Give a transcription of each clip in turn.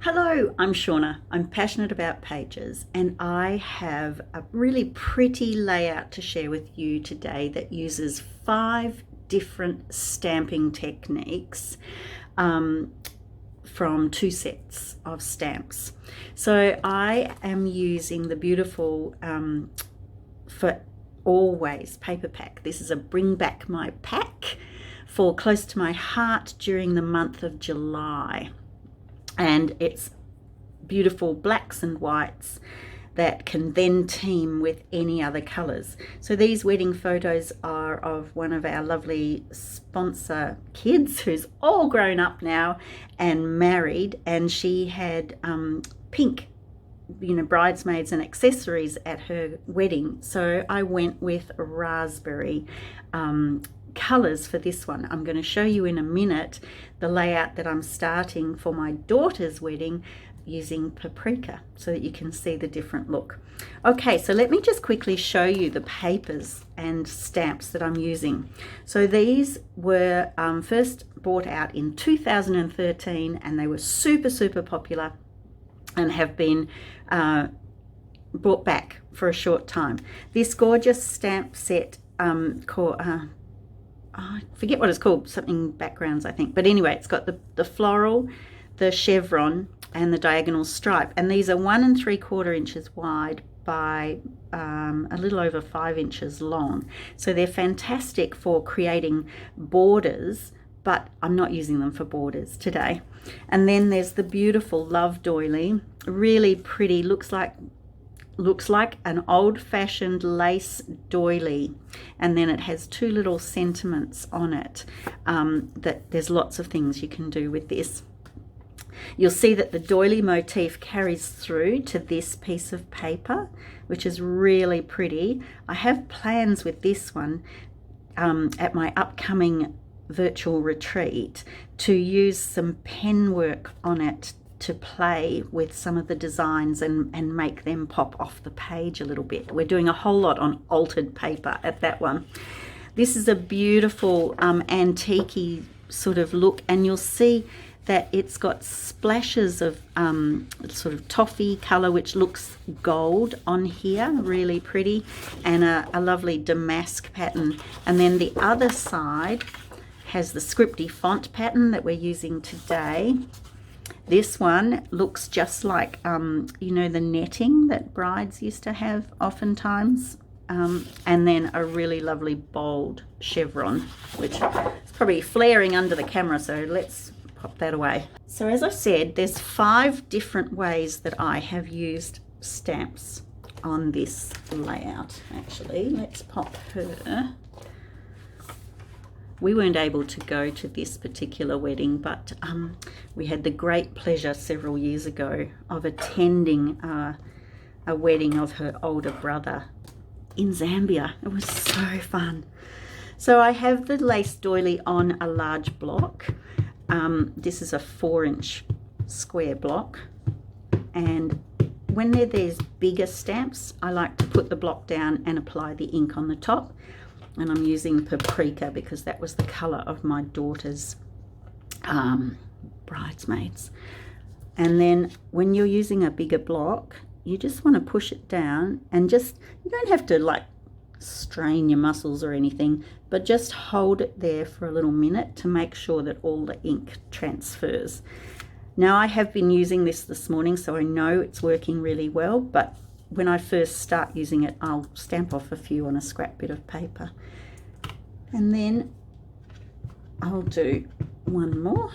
Hello, I'm Shauna. I'm passionate about pages and I have a really pretty layout to share with you today that uses 5 different stamping techniques from 2 sets of stamps. So I am using the beautiful For Always paper pack. This is a Bring Back My Pack for Close to My Heart during the month of July. And it's beautiful blacks and whites that can then team with any other colors. So these wedding photos are of one of our lovely sponsor kids who's all grown up now and married, and she had pink bridesmaids and accessories at her wedding. So I went with raspberry colors for this one. I'm going to show you in a minute the layout that I'm starting for my daughter's wedding using Paprika so that you can see the different look. Okay, so let me just quickly show you the papers and stamps that I'm using. So these were first bought out in 2013 and they were super popular and have been brought back for a short time. This gorgeous stamp set called I forget what it's called, something backgrounds I think, but anyway, it's got the floral, the chevron and the diagonal stripe, and these are 1 3/4 inches wide by a little over 5 inches long. So they're fantastic for creating borders, but I'm not using them for borders today. And then there's the beautiful Love Doily, really pretty, looks like an old-fashioned lace doily, and then it has 2 little sentiments on it. That there's lots of things you can do with this. You'll see that the doily motif carries through to this piece of paper, which is really pretty. I have plans with this one at my upcoming virtual retreat to use some pen work on it to play with some of the designs and make them pop off the page a little bit. We're doing a whole lot on altered paper at that one. This is a beautiful antique-y sort of look, and you'll see that it's got splashes of sort of toffee color, which looks gold on here, really pretty, and a lovely damask pattern. And then the other side has the scripty font pattern that we're using today. This one looks just like, the netting that brides used to have oftentimes. And then a really lovely bold chevron, which is probably flaring under the camera, so let's pop that away. So as I said, there's 5 different ways that I have used stamps on this layout. Actually, let's pop her. We weren't able to go to this particular wedding, but we had the great pleasure several years ago of attending a wedding of her older brother in Zambia. It was so fun. So I have the lace doily on a large block. This is a 4-inch square block, and when they're these bigger stamps, I like to put the block down and apply the ink on the top. And I'm using Paprika because that was the color of my daughter's bridesmaids. And then when you're using a bigger block, you just want to push it down and you don't have to like strain your muscles or anything, but just hold it there for a little minute to make sure that all the ink transfers. Now I have been using this morning, so I know it's working really well, but when I first start using it, I'll stamp off a few on a scrap bit of paper. And then I'll do one more,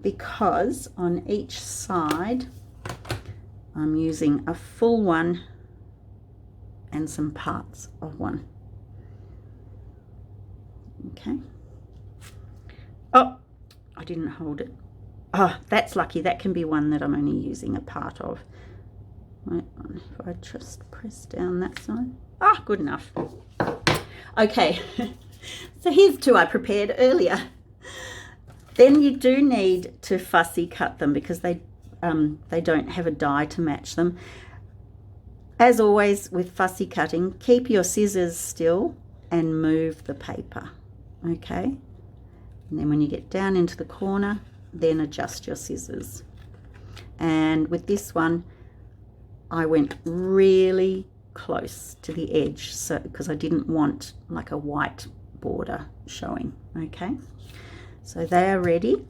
because on each side I'm using a full one and some parts of one. Okay. Oh, I didn't hold it. Oh, that's lucky. That can be one that I'm only using a part of. Right, if I just press down that side. Ah, good enough. Okay, so here's 2 I prepared earlier. Then you do need to fussy cut them because they don't have a die to match them. As always with fussy cutting, keep your scissors still and move the paper, okay? And then when you get down into the corner, then adjust your scissors. And with this one, I went really close to the edge, so because I didn't want like a white border showing. Okay, so they are ready.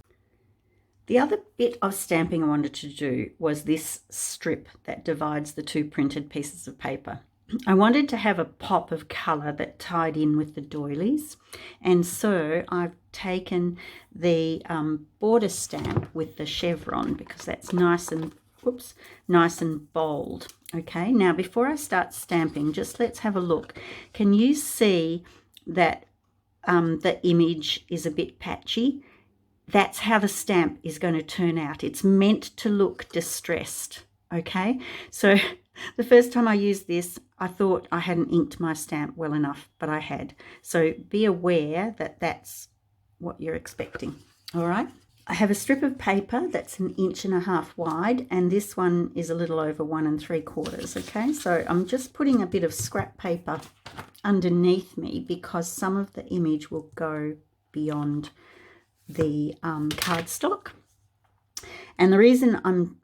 The other bit of stamping I wanted to do was this strip that divides the two printed pieces of paper. I wanted to have a pop of colour that tied in with the doilies, and so I've taken the border stamp with the chevron because that's nice and nice and bold. Okay, now before I start stamping, just let's have a look. Can you see that the image is a bit patchy? That's how the stamp is going to turn out. It's meant to look distressed. Okay, so the first time I used this, I thought I hadn't inked my stamp well enough, but I had. So be aware that that's what you're expecting. All right, I have a strip of paper that's 1.5 inches wide, and this one is a little over 1 3/4. Okay, so I'm just putting a bit of scrap paper underneath me because some of the image will go beyond the cardstock. And the reason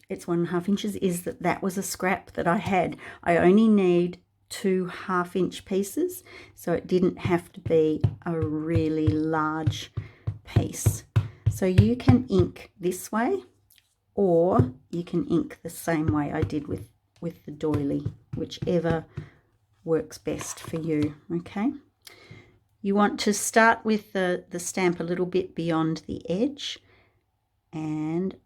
it's 1.5 inches is that was a scrap that I had. I only need 2 half-inch pieces, so it didn't have to be a really large piece. So you can ink this way, or you can ink the same way I did with the doily, whichever works best for you. Okay, you want to start with the stamp a little bit beyond the edge, and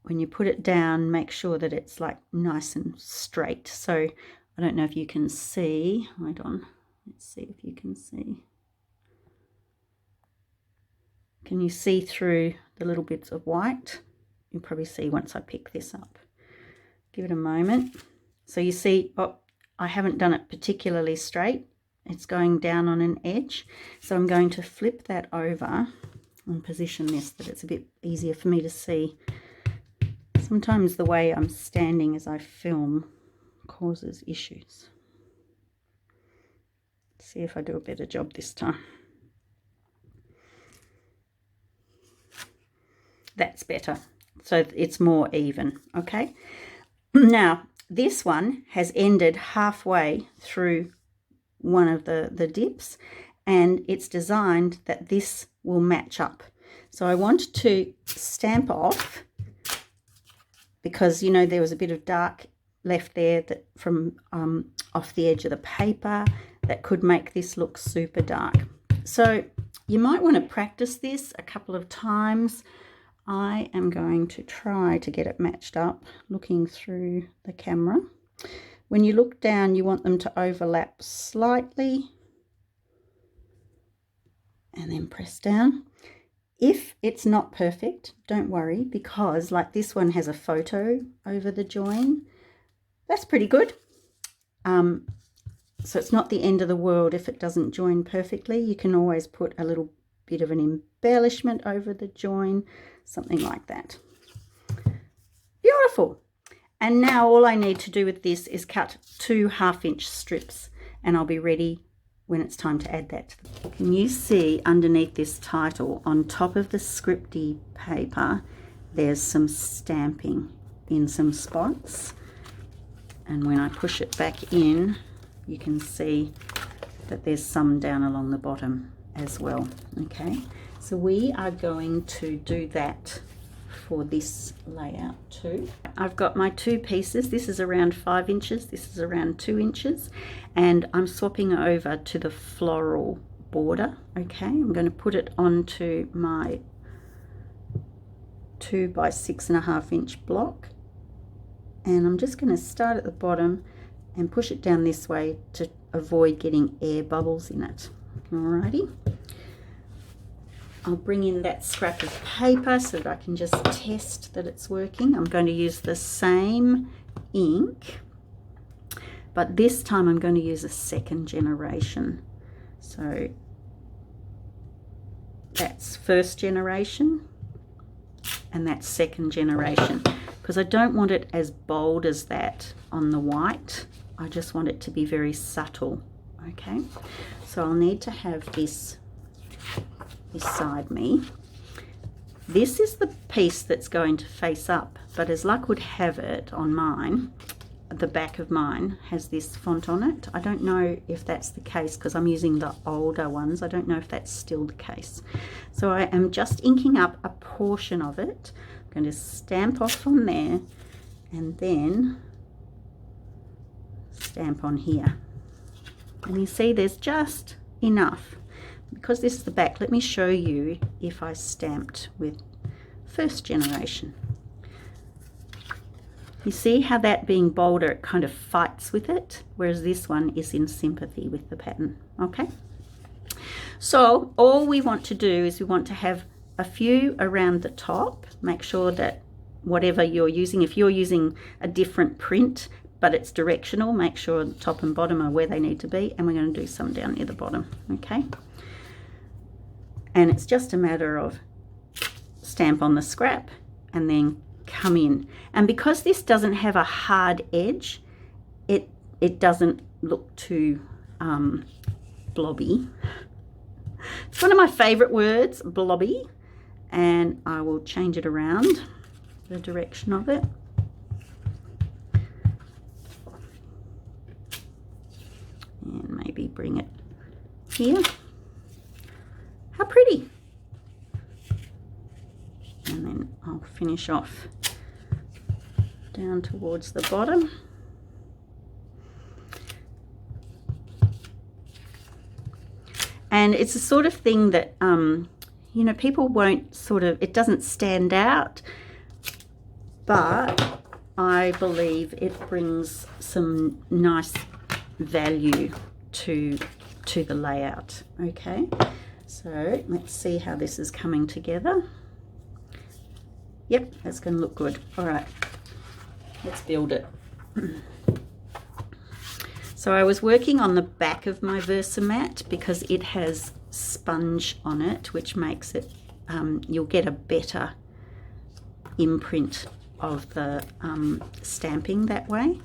when you put it down, make sure that it's like nice and straight. So I don't know if you can see. Hold on, let's see if you can see. Can you see through the little bits of white? You'll probably see once I pick this up. Give it a moment. So you see, oh, I haven't done it particularly straight. It's going down on an edge. So I'm going to flip that over and position this that it's a bit easier for me to see. Sometimes the way I'm standing as I film causes issues. Let's see if I do a better job this time. That's better. So it's more even. Okay. Now, this one has ended halfway through one of the dips, and it's designed that this will match up. So I want to stamp off, because you know there was a bit of dark left there that from off the edge of the paper that could make this look super dark. So you might want to practice this a couple of times. I am going to try to get it matched up looking through the camera. When you look down, you want them to overlap slightly and then press down. If it's not perfect, don't worry, because like this one has a photo over the join. That's pretty good. So it's not the end of the world if it doesn't join perfectly. You can always put a little bit of an embellishment over the join, something like that. Beautiful. And now all I need to do with this is cut 2 half-inch strips, and I'll be ready when it's time to add that. Can you see underneath this title, on top of the scripty paper, there's some stamping in some spots, and when I push it back in, you can see that there's some down along the bottom as well. Okay, so we are going to do that for this layout too. I've got my 2 pieces. This is around 5 inches, this is around 2 inches, and I'm swapping over to the floral border. Okay, I'm going to put it onto my 2 by 6.5 inch block, and I'm just going to start at the bottom and push it down this way to avoid getting air bubbles in it. Alrighty. I'll bring in that scrap of paper so that I can just test that it's working. I'm going to use the same ink, but this time I'm going to use a 2nd generation. So that's 1st generation and that's 2nd generation, because I don't want it as bold as that on the white. I just want it to be very subtle. Okay, so I'll need to have this beside me, This is the piece that's going to face up, but as luck would have it on mine, the back of mine has this font on it. I don't know if that's the case because I'm using the older ones. I don't know if that's still the case. So I am just inking up a portion of it. I'm going to stamp off on there and then stamp on here. And you see there's just enough. Because this is the back, let me show you if I stamped with first generation. You see how that being bolder, it kind of fights with it, whereas this one is in sympathy with the pattern, okay? So all we want to do is we want to have a few around the top. Make sure that whatever you're using, if you're using a different print, but it's directional, make sure the top and bottom are where they need to be, and we're going to do some down near the bottom, okay? And it's just a matter of stamp on the scrap and then come in. And because this doesn't have a hard edge, it doesn't look too blobby. It's one of my favorite words, blobby, and I will change it around the direction of it. And maybe bring it here. How pretty. And then I'll finish off down towards the bottom. And it's the sort of thing that, you know, people won't sort of, it doesn't stand out, but I believe it brings some nice value to the layout, okay? So let's see how this is coming together. Yep, that's going to look good. All right, let's build it. So I was working on the back of my Versamat because it has sponge on it, which makes it, you'll get a better imprint of the stamping that way.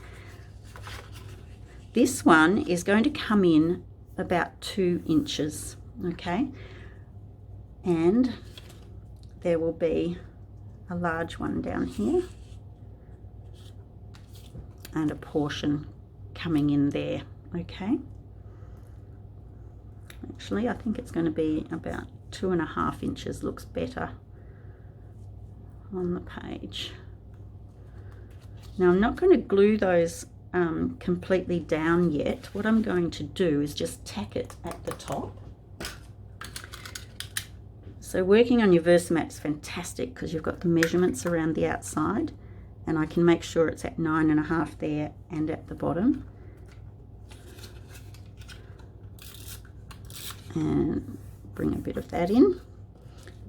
This one is going to come in about 2 inches, okay? And there will be a large one down here and a portion coming in there, okay? Actually, I think it's going to be about 2.5 inches, looks better on the page. Now I'm not going to glue those completely down yet. What I'm going to do is just tack it at the top. So working on your Versamat is fantastic because you've got the measurements around the outside, and I can make sure it's at 9.5 there and at the bottom. And bring a bit of that in.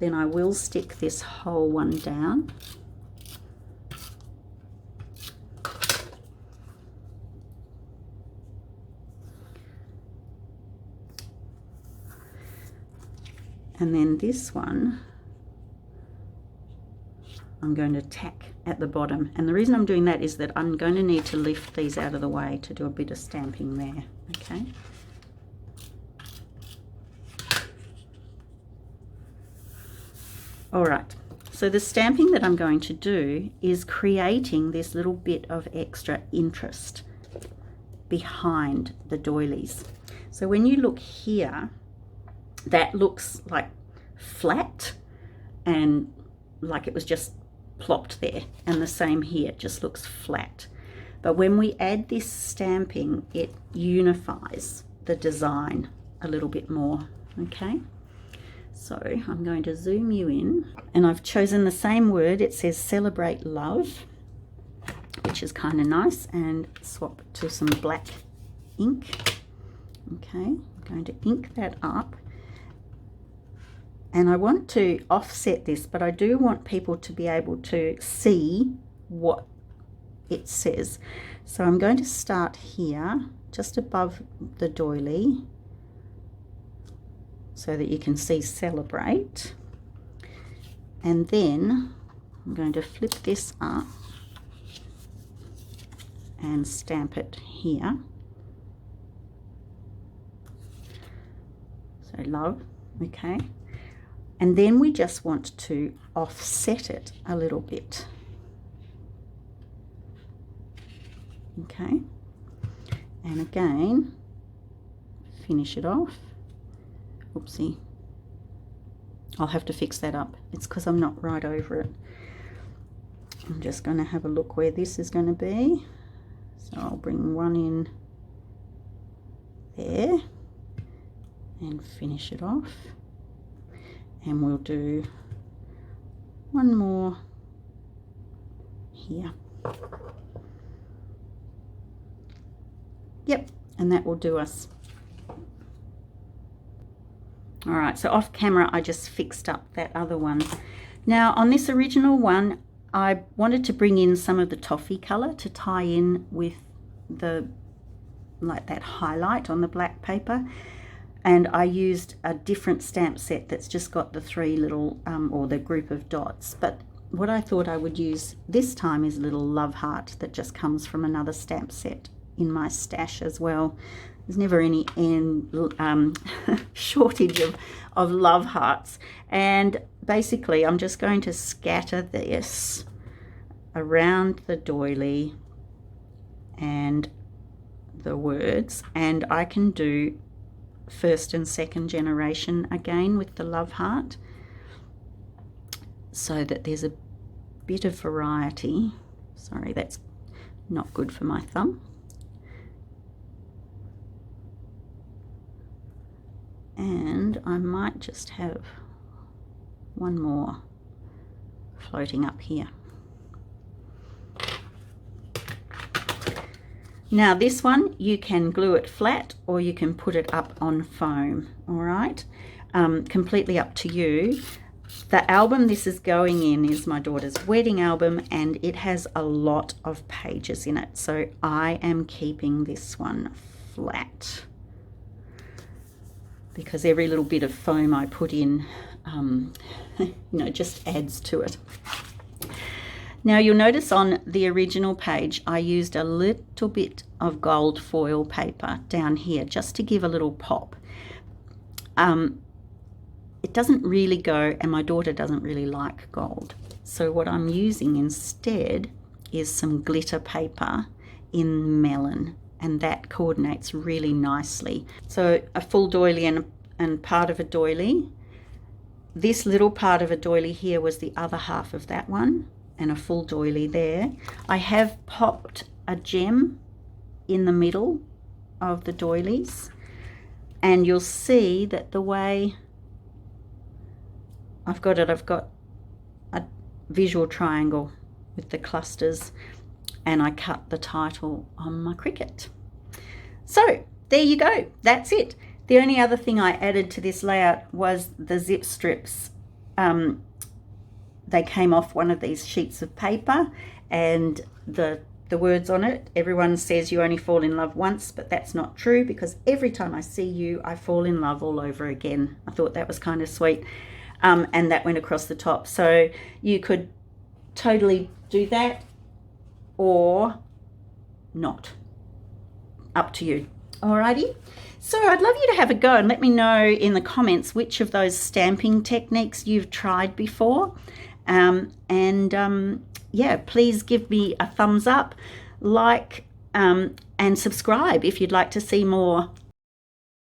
Then I will stick this whole one down. And then this one, I'm going to tack at the bottom. And the reason I'm doing that is that I'm going to need to lift these out of the way to do a bit of stamping there, okay? All right, so the stamping that I'm going to do is creating this little bit of extra interest behind the doilies. So when you look here, that looks like flat and like it was just plopped there, and the same here, it just looks flat. But when we add this stamping, it unifies the design a little bit more, okay? So I'm going to zoom you in, and I've chosen the same word. It says celebrate love, which is kind of nice, and swap to some black ink. Okay, I'm going to ink that up. And I want to offset this, but I do want people to be able to see what it says. So I'm going to start here, just above the doily, so that you can see celebrate. And then I'm going to flip this up and stamp it here. So love, okay. And then we just want to offset it a little bit. Okay, and again, finish it off. Oopsie. I'll have to fix that up. It's because I'm not right over it. I'm just going to have a look where this is going to be. So I'll bring one in there and finish it off. And we'll do one more here. Yep, and that will do us. All right, so off camera, I just fixed up that other one. Now on this original one, I wanted to bring in some of the toffee color to tie in with the, like that highlight on the black paper. And I used a different stamp set that's just got the three little, or the group of dots. But what I thought I would use this time is a little love heart that just comes from another stamp set in my stash as well. There's never any shortage of love hearts. And basically I'm just going to scatter this around the doily and the words, and I can do first and second generation again with the love heart, so that there's a bit of variety. Sorry, that's not good for my thumb. And I might just have one more floating up here. Now this one, you can glue it flat or you can put it up on foam, all right? Completely up to you. The album this is going in is my daughter's wedding album, and it has a lot of pages in it. So I am keeping this one flat, because every little bit of foam I put in, you know, just adds to it. Now you'll notice on the original page, I used a little bit of gold foil paper down here just to give a little pop. It doesn't really go, and my daughter doesn't really like gold. So what I'm using instead is some glitter paper in melon, and that coordinates really nicely. So a full doily and part of a doily. This little part of a doily here was the other half of that one, and a full doily there. I have popped a gem in the middle of the doilies, and you'll see that the way I've got it, I've got a visual triangle with the clusters, and I cut the title on my Cricut. So there you go, that's it. The only other thing I added to this layout was the zip strips. They came off one of these sheets of paper, and the words on it, everyone says you only fall in love once, but that's not true, because every time I see you, I fall in love all over again. I thought that was kind of sweet. And that went across the top. So you could totally do that or not. Up to you. Alrighty. So I'd love you to have a go and let me know in the comments which of those stamping techniques you've tried before. Yeah, please give me a thumbs up, like, and subscribe if you'd like to see more